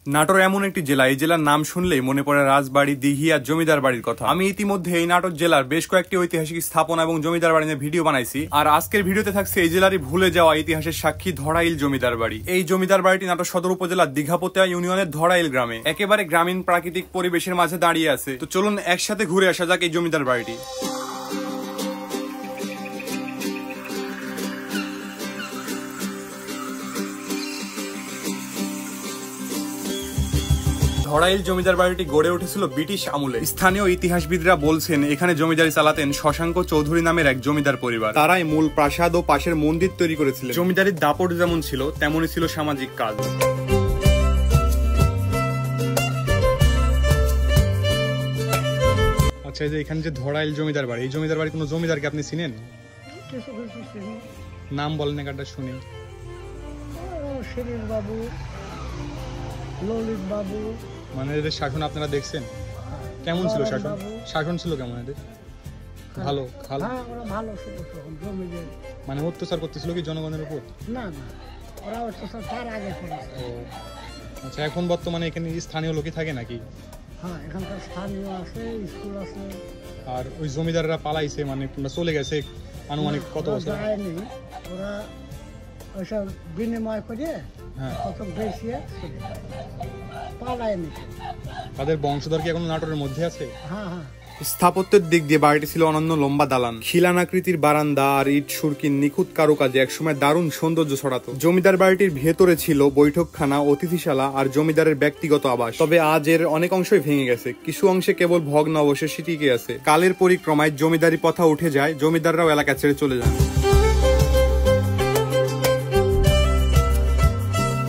নাটোর এমন একটি জেলা, এই জেলার নাম শুনলেই মনে পড়ে রাজবাড়ি, দিঘি আর জমিদার বাড়ির কথা। আমি ইতিমধ্যে এই নাটোর জেলার বেশ কয়েকটি ঐতিহাসিক স্থাপনা এবং জমিদার বাড়ি নিয়ে ভিডিও বানাইছি, আর আজকের ভিডিওতে থাকছে এই জেলারই ভুলে যাওয়া ইতিহাসের সাক্ষী ধরাইল জমিদার বাড়ি। এই জমিদার বাড়িটি নাটোর সদর উপজেলার দীঘাপতিয়া ইউনিয়নের ধরাইল গ্রামে একেবারে গ্রামীণ প্রাকৃতিক পরিবেশের মাঝে দাঁড়িয়ে আছে। তো চলুন একসাথে ঘুরে আসা যাক এই জমিদার বাড়িটি। ধরাইল জমিদার বাড়িটি গড়ে উঠেছিল ব্রিটিশ আমলে। স্থানীয় ইতিহাসবিদরা বলছেন এখানে জমিদারি চালাতেন শশাঙ্ক চৌধুরী নামের এক জমিদার পরিবার। তারাই মূল প্রাসাদ ও পাশের মন্দির তৈরি করেছিলেন। জমিদারির দাপট যেমন ছিল তেমনই ছিল সামাজিক কাজ। আচ্ছা, এই যে এখানে যে ধরাইল জমিদার বাড়ি, এই জমিদার বাড়ি কোনো জমিদারকে আপনি চিনেন? নাম বলেন একটা শুনি। শিরিন বাবু, ললিত বাবু। মানে এদের শাসন আপনারা দেখছেন? কেমন ছিল শাসন? শাসন ছিল কেমন এদের? ভালো? ভালো ছিল। মানে অত্যাচার করতেছিল কি জনগণের উপর? না না, ওরা অত্যাচার তার আগে করেছে। আচ্ছা, এখন বর্তমানে এখানে স্থানীয় লোকই থাকে নাকি? হ্যাঁ, এখানকার স্থানীয় আছে, স্কুল আছে। আর ওই জমিদাররা পালাইছে মানে চলে গেছে আনুমানিক কত বছর? যায়নি, ওরা ওইসব বিনিময় করে কত বেশি পালায়নি। তাদের বংশধর কি এখন নাটোরের মধ্যে আছে? হ্যাঁ হ্যাঁ। স্থাপত্যের দিক দিয়ে বাড়িটি ছিল অনন্য লম্বা দালান, খিলানাকৃতির বারান্দা আর ইট সুরকির নিখুঁত কারুকাজে একসময় দারুণ সৌন্দর্য ছড়াতো। জমিদার বাড়িটির ভেতরে ছিল বৈঠকখানা, অতিথিশালা আর জমিদারের ব্যক্তিগত আবাস। তবে আজ এর অনেক অংশই ভেঙে গেছে, কিছু অংশে কেবল ভগ্ন অবশেষই টিকে আছে। কালের পরিক্রমায় জমিদারি প্রথা উঠে যায়, জমিদাররাও এলাকা ছেড়ে চলে যান।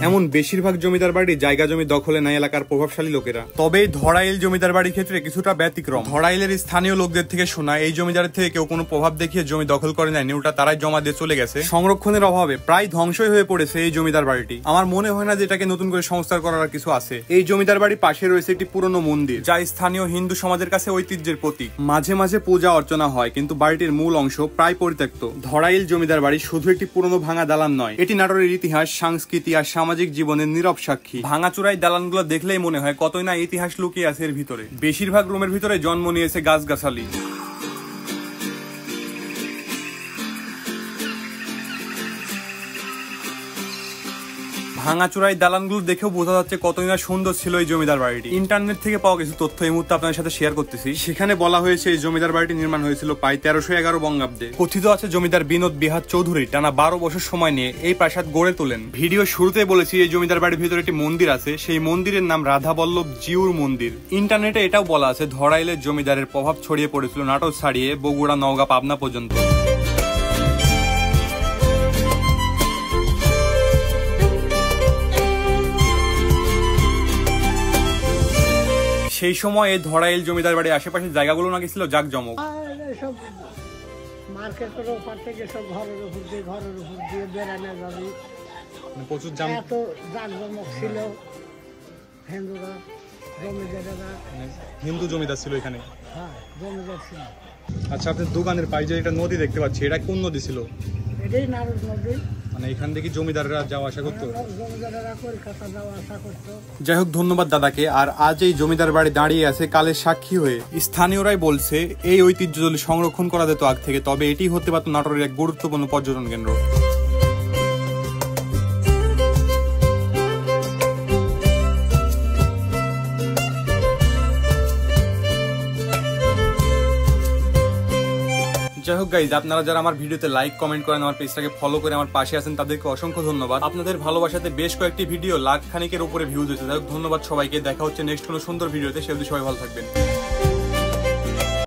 এমন বেশিরভাগ জমিদার বাড়ি জায়গা জমি দখলে নেয় এলাকার প্রভাবশালী লোকেরা। তবে ধরাইল জমিদার বাড়ির ক্ষেত্রে কিছুটা ব্যতিক্রম। ধরাইলের স্থানীয় লোকদের থেকে শোনা এই জমিদারের থেকে কেউ কোনো প্রভাব দেখিয়ে জমি দখল করে নেয়নি, ওটা তারাই জমা দিয়ে চলে গেছে। সংরক্ষণের অভাবে প্রায় ধ্বংসই হয়ে পড়েছে এই জমিদার বাড়িটি। আমার মনে হয় না যে এটাকে নতুন করে সংস্কার করার কিছু আছে। এই জমিদার বাড়ির পাশে রয়েছে একটি পুরনো মন্দির, যা স্থানীয় হিন্দু সমাজের কাছে ঐতিহ্যের প্রতীক। মাঝে মাঝে পূজা অর্চনা হয়, কিন্তু বাড়িটির মূল অংশ প্রায় পরিত্যক্ত। ধরাইল জমিদার বাড়ি শুধু একটি পুরনো ভাঙা দালান নয়, এটি নাটোরের ইতিহাস, সংস্কৃতি আর সামাজিক জীবনের নীরব সাক্ষী। ভাঙাচুরাই দালানগুলো দেখলেই মনে হয় কতই না ইতিহাস লুকিয়ে আছে এর ভিতরে। বেশিরভাগ রুমের ভিতরে জন্ম নিয়েছে গাছগাছালি। ভাঙাচুরাই দালানগুলো দেখেও বোঝা যাচ্ছে কতই না সুন্দর ছিল এই জমিদার বাড়িটি। ইন্টারনেট থেকে পাওয়া কিছু তথ্য এই মুহূর্তে আপনাদের সাথে শেয়ার করতেছি। সেখানে বলা হয়েছে এই জমিদার বাড়িটি নির্মাণ হয়েছিল প্রায় 1311 বঙ্গাব্দে। কথিত আছে জমিদার বিনোদ বিহার চৌধুরী টানা 12 বছর সময় নিয়ে এই প্রাসাদ গড়ে তোলেন। ভিডিও শুরুতে বলেছি এই জমিদার বাড়ির ভিতরে একটি মন্দির আছে, সেই মন্দিরের নাম রাধা বল্লভ জিউর মন্দির। ইন্টারনেটে এটাও বলা আছে ধরাইলের জমিদারের প্রভাব ছড়িয়ে পড়েছিল নাটোর ছাড়িয়ে বগুড়া, নওগাঁ, পাবনা পর্যন্ত। সেই সময় এই ধরাইল জমিদার বাড়ির আশেপাশের জায়গাগুলো নাকি ছিল জাকজমক। প্রচুর জাকজমক ছিল। হিন্দু জমিদার ছিল এখানে। হ্যাঁ, জমিদার ছিল। আচ্ছা, আপনার দোকানের পাশে একটা নদী দেখতে পাচ্ছি, এটা কোন নদী ছিল? এটাই নারদ নদী। মানে এখান থেকে জমিদাররা যাওয়া আসা করতো? জমিদাররা কলকাতা যাওয়া আসা করতো। যাই হোক, ধন্যবাদ দাদাকে। আর আজ এই জমিদার বাড়ি দাঁড়িয়ে আছে কালের সাক্ষী হয়ে। স্থানীয়রাই বলছে এই ঐতিহ্য যদি সংরক্ষণ করা যেত আগ থেকে, তবে এটি হতে পারত নাটোরের এক গুরুত্বপূর্ণ পর্যটন কেন্দ্র। যাই হোক গাইজ, আপনারা যারা আমার ভিডিওতে লাইক কমেন্ট করেন, আমার পেজটাকে ফলো করে আমার পাশে আছেন, তাদেরকে অসংখ্য ধন্যবাদ। আপনাদের ভালোবাসাতে বেশ কয়েকটি ভিডিও লাখ খানিকের উপরে ভিউজ হয়েছে। যাই হোক, ধন্যবাদ সবাইকে। দেখা হচ্ছে নেক্সট কোনো সুন্দর ভিডিওতে। সে অবধি সবাই ভালো থাকবেন।